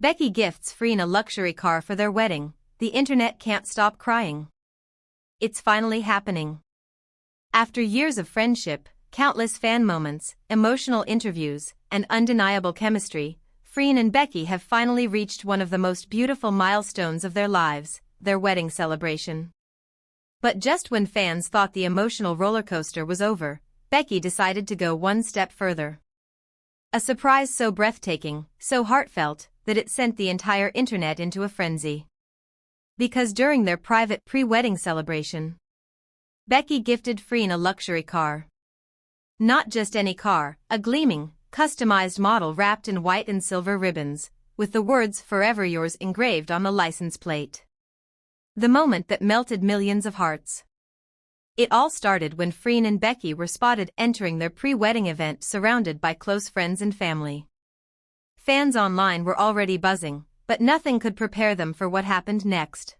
Becky gifts Freen a luxury car for their wedding. The internet can't stop crying. It's finally happening. After years of friendship, countless fan moments, emotional interviews, and undeniable chemistry, Freen and Becky have finally reached one of the most beautiful milestones of their lives, their wedding celebration. But just when fans thought the emotional rollercoaster was over, Becky decided to go one step further. A surprise so breathtaking, so heartfelt, that it sent the entire internet into a frenzy. Because during their private pre-wedding celebration, Becky gifted Freen a luxury car. Not just any car, a gleaming, customized model wrapped in white and silver ribbons, with the words "Forever Yours" engraved on the license plate. The moment that melted millions of hearts. It all started when Freen and Becky were spotted entering their pre-wedding event surrounded by close friends and family. Fans online were already buzzing, but nothing could prepare them for what happened next.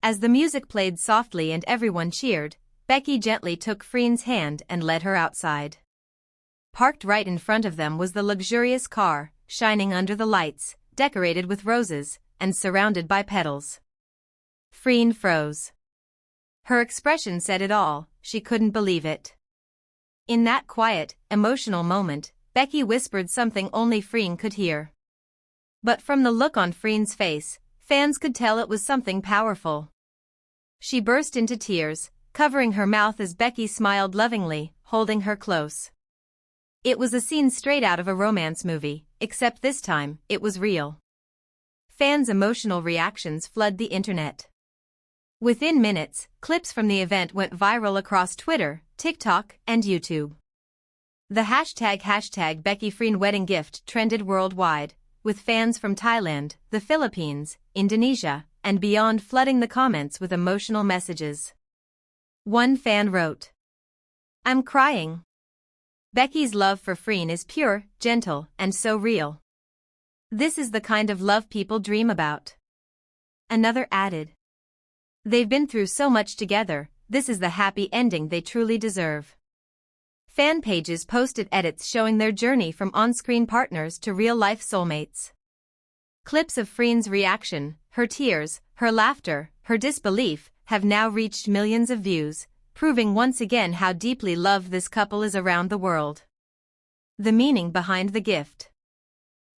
As the music played softly and everyone cheered, Becky gently took Freen's hand and led her outside. Parked right in front of them was the luxurious car, shining under the lights, decorated with roses, and surrounded by petals. Freen froze. Her expression said it all, she couldn't believe it. In that quiet, emotional moment, Becky whispered something only Freen could hear. But from the look on Freen's face, fans could tell it was something powerful. She burst into tears, covering her mouth as Becky smiled lovingly, holding her close. It was a scene straight out of a romance movie, except this time, it was real. Fans' emotional reactions flooded the internet. Within minutes, clips from the event went viral across Twitter, TikTok, and YouTube. The hashtag Becky Freen wedding gift trended worldwide, with fans from Thailand, the Philippines, Indonesia, and beyond flooding the comments with emotional messages. One fan wrote, "I'm crying. Becky's love for Freen is pure, gentle, and so real. This is the kind of love people dream about." Another added, "They've been through so much together, this is the happy ending they truly deserve." Fan pages posted edits showing their journey from on-screen partners to real-life soulmates. Clips of Freen's reaction, her tears, her laughter, her disbelief, have now reached millions of views, proving once again how deeply loved this couple is around the world. The meaning behind the gift.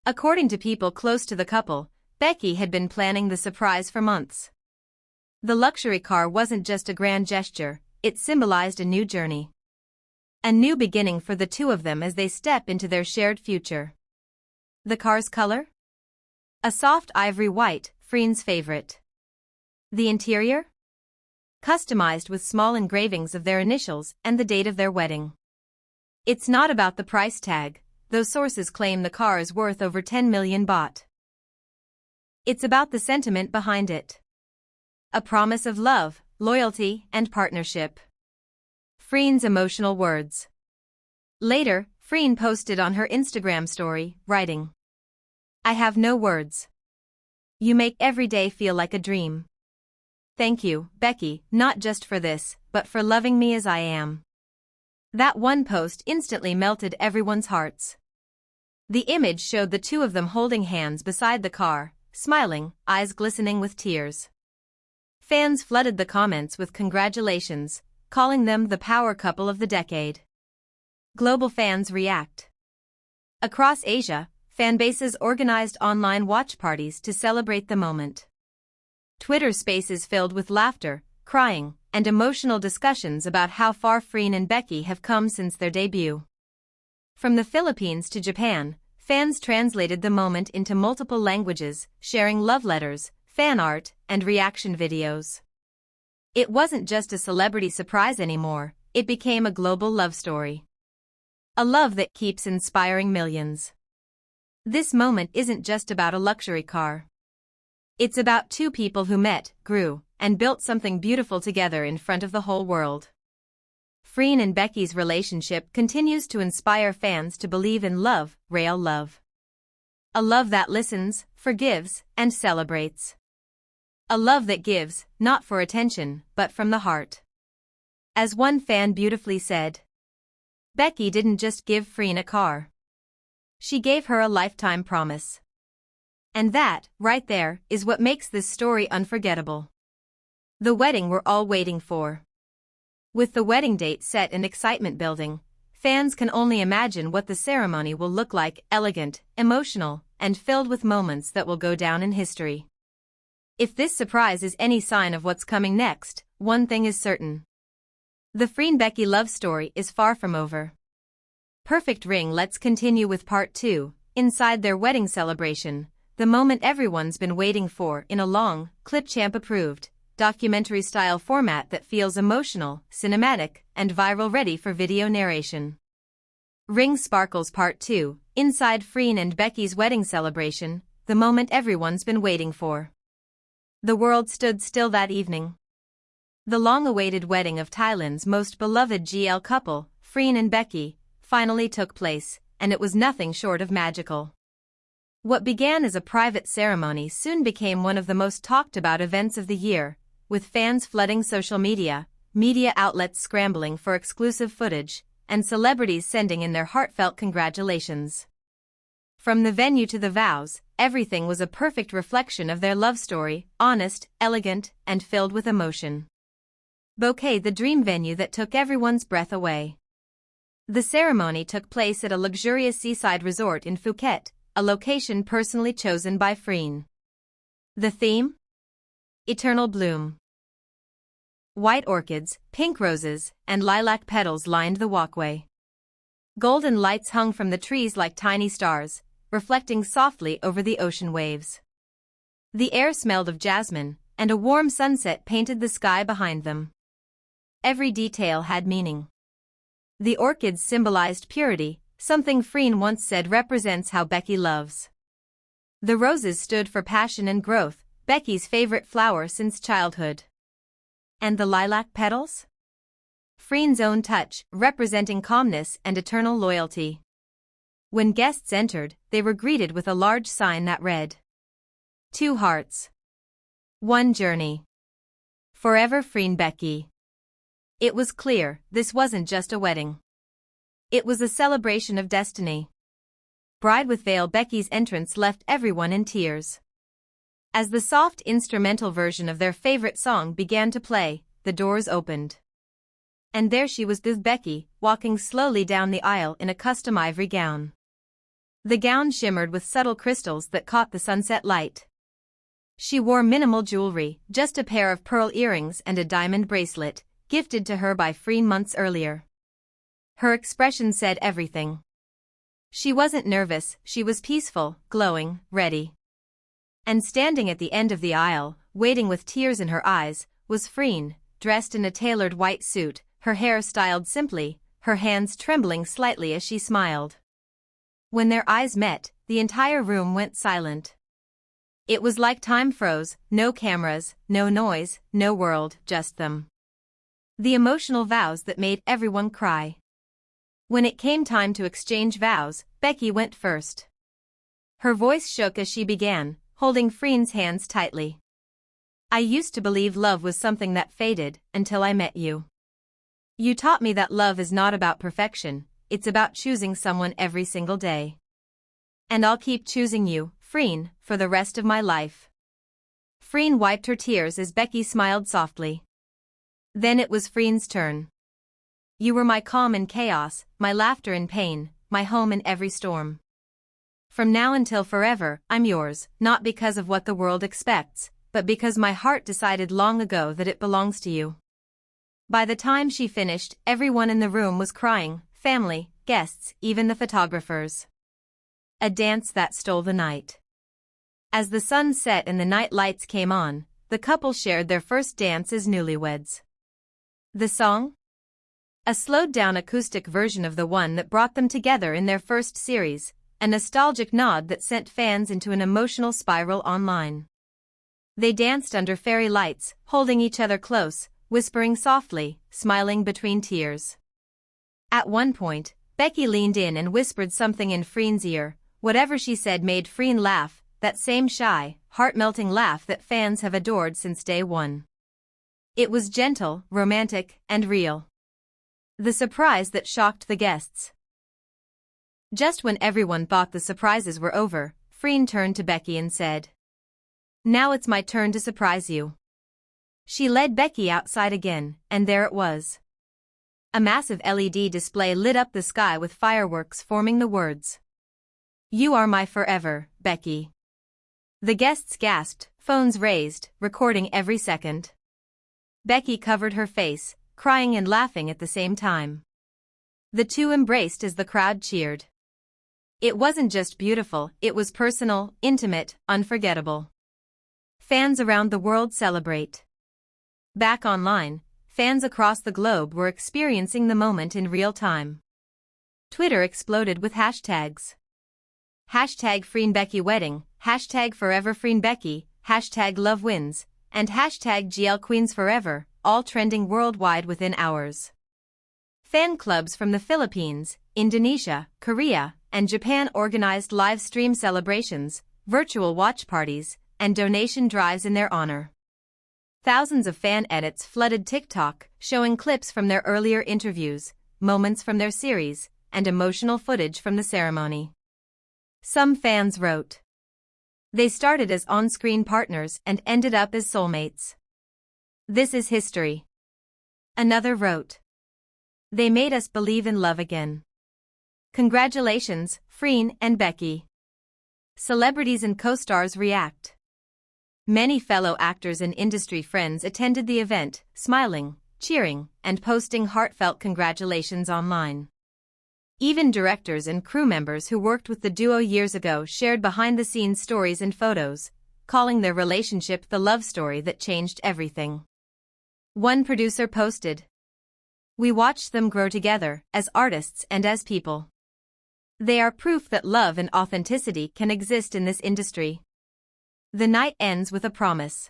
According to people close to the couple, Becky had been planning the surprise for months. The luxury car wasn't just a grand gesture, it symbolized a new journey. A new beginning for the two of them as they step into their shared future. The car's color? A soft ivory white, Freen's favorite. The interior? Customized with small engravings of their initials and the date of their wedding. It's not about the price tag, though sources claim the car is worth over 10 million baht. It's about the sentiment behind it. A promise of love, loyalty, and partnership. Freen's emotional words. Later, Freen posted on her Instagram story, writing, "I have no words. You make every day feel like a dream. Thank you, Becky, not just for this, but for loving me as I am." That one post instantly melted everyone's hearts. The image showed the two of them holding hands beside the car, smiling, eyes glistening with tears. Fans flooded the comments with congratulations, calling them the power couple of the decade. Global fans react. Across Asia, fanbases organized online watch parties to celebrate the moment. Twitter spaces filled with laughter, crying, and emotional discussions about how far Freen and Becky have come since their debut. From the Philippines to Japan, fans translated the moment into multiple languages, sharing love letters, fan art, and reaction videos. It wasn't just a celebrity surprise anymore, it became a global love story. A love that keeps inspiring millions. This moment isn't just about a luxury car. It's about two people who met, grew, and built something beautiful together in front of the whole world. Freen and Becky's relationship continues to inspire fans to believe in love, real love. A love that listens, forgives, and celebrates. A love that gives, not for attention, but from the heart. As one fan beautifully said, "Becky didn't just give Freen a car. She gave her a lifetime promise." And that, right there, is what makes this story unforgettable. The wedding we're all waiting for. With the wedding date set and excitement building, fans can only imagine what the ceremony will look like: elegant, emotional, and filled with moments that will go down in history. If this surprise is any sign of what's coming next, one thing is certain. The Freen-Becky love story is far from over. Perfect ring. Let's continue with part 2, inside their wedding celebration, the moment everyone's been waiting for in a long, Clipchamp-approved, documentary-style format that feels emotional, cinematic, and viral, ready for video narration. Ring Sparkles Part 2, inside Freen and Becky's wedding celebration, the moment everyone's been waiting for. The world stood still that evening. The long-awaited wedding of Thailand's most beloved GL couple, Freen and Becky, finally took place, and it was nothing short of magical. What began as a private ceremony soon became one of the most talked-about events of the year, with fans flooding social media, media outlets scrambling for exclusive footage, and celebrities sending in their heartfelt congratulations. From the venue to the vows, everything was a perfect reflection of their love story: honest, elegant, and filled with emotion. Bouquet, the dream venue that took everyone's breath away. The ceremony took place at a luxurious seaside resort in Phuket, a location personally chosen by Freen. The theme? Eternal bloom. White orchids, pink roses, and lilac petals lined the walkway. Golden lights hung from the trees like tiny stars, reflecting softly over the ocean waves. The air smelled of jasmine, and a warm sunset painted the sky behind them. Every detail had meaning. The orchids symbolized purity, something Freen once said represents how Becky loves. The roses stood for passion and growth, Becky's favorite flower since childhood. And the lilac petals? Freen's own touch, representing calmness and eternal loyalty. When guests entered, they were greeted with a large sign that read, "Two hearts. One journey. Forever Freen Becky." It was clear, this wasn't just a wedding. It was a celebration of destiny. Bride with veil. Becky's entrance left everyone in tears. As the soft instrumental version of their favorite song began to play, the doors opened. And there she was, with Becky, walking slowly down the aisle in a custom ivory gown. The gown shimmered with subtle crystals that caught the sunset light. She wore minimal jewelry, just a pair of pearl earrings and a diamond bracelet, gifted to her by Freen months earlier. Her expression said everything. She wasn't nervous, she was peaceful, glowing, ready. And standing at the end of the aisle, waiting with tears in her eyes, was Freen, dressed in a tailored white suit, her hair styled simply, her hands trembling slightly as she smiled. When their eyes met, the entire room went silent. It was like time froze, no cameras, no noise, no world, just them. The emotional vows that made everyone cry. When it came time to exchange vows, Becky went first. Her voice shook as she began, holding Freen's hands tightly. "I used to believe love was something that faded, until I met you. You taught me that love is not about perfection, it's about choosing someone every single day. And I'll keep choosing you, Freen, for the rest of my life." Freen wiped her tears as Becky smiled softly. Then it was Freen's turn. "You were my calm in chaos, my laughter in pain, my home in every storm. From now until forever, I'm yours, not because of what the world expects, but because my heart decided long ago that it belongs to you." By the time she finished, everyone in the room was crying, family, guests, even the photographers. A dance that stole the night. As the sun set and the night lights came on, the couple shared their first dance as newlyweds. The song? A slowed-down acoustic version of the one that brought them together in their first series, a nostalgic nod that sent fans into an emotional spiral online. They danced under fairy lights, holding each other close, whispering softly, smiling between tears. At one point, Becky leaned in and whispered something in Freen's ear. Whatever she said made Freen laugh, that same shy, heart-melting laugh that fans have adored since day one. It was gentle, romantic, and real. The surprise that shocked the guests. Just when everyone thought the surprises were over, Freen turned to Becky and said, "Now it's my turn to surprise you." She led Becky outside again, and there it was. A massive LED display lit up the sky with fireworks forming the words, "You are my forever, Becky." The guests gasped, phones raised, recording every second. Becky covered her face, crying and laughing at the same time. The two embraced as the crowd cheered. It wasn't just beautiful, it was personal, intimate, unforgettable. Fans around the world celebrate. Back online, fans across the globe were experiencing the moment in real time. Twitter exploded with hashtags. Hashtag #FreenBeckyWedding, hashtag #ForeverFreenBecky, hashtag #LoveWins, and hashtag GLQueensForever, all trending worldwide within hours. Fan clubs from the Philippines, Indonesia, Korea, and Japan organized live stream celebrations, virtual watch parties, and donation drives in their honor. Thousands of fan edits flooded TikTok, showing clips from their earlier interviews, moments from their series, and emotional footage from the ceremony. Some fans wrote, "They started as on-screen partners and ended up as soulmates. This is history." Another wrote, "They made us believe in love again. Congratulations, Freen and Becky." Celebrities and co-stars react. Many fellow actors and industry friends attended the event, smiling, cheering, and posting heartfelt congratulations online. Even directors and crew members who worked with the duo years ago shared behind-the-scenes stories and photos, calling their relationship the love story that changed everything. One producer posted, "We watched them grow together, as artists and as people. They are proof that love and authenticity can exist in this industry." The night ends with a promise.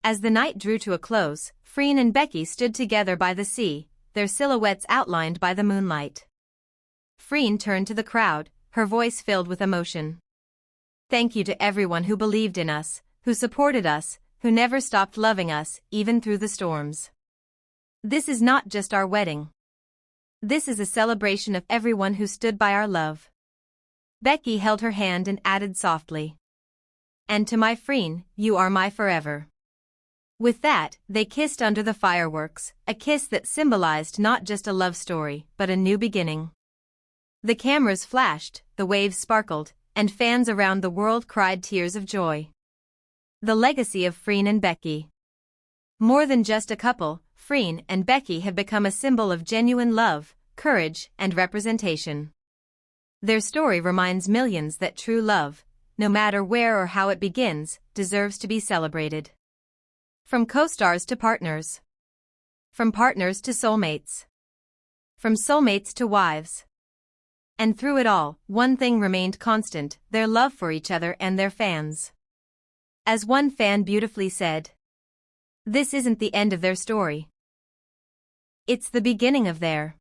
As the night drew to a close, Freen and Becky stood together by the sea, their silhouettes outlined by the moonlight. Freen turned to the crowd, her voice filled with emotion. "Thank you to everyone who believed in us, who supported us, who never stopped loving us, even through the storms. This is not just our wedding. This is a celebration of everyone who stood by our love." Becky held her hand and added softly, "And to my Freen, you are my forever." With that, they kissed under the fireworks, a kiss that symbolized not just a love story, but a new beginning. The cameras flashed, the waves sparkled, and fans around the world cried tears of joy. The legacy of Freen and Becky. More than just a couple, Freen and Becky have become a symbol of genuine love, courage, and representation. Their story reminds millions that true love, no matter where or how it begins, deserves to be celebrated. From co-stars to partners. From partners to soulmates. From soulmates to wives. And through it all, one thing remained constant, their love for each other and their fans. As one fan beautifully said, "This isn't the end of their story. It's the beginning of their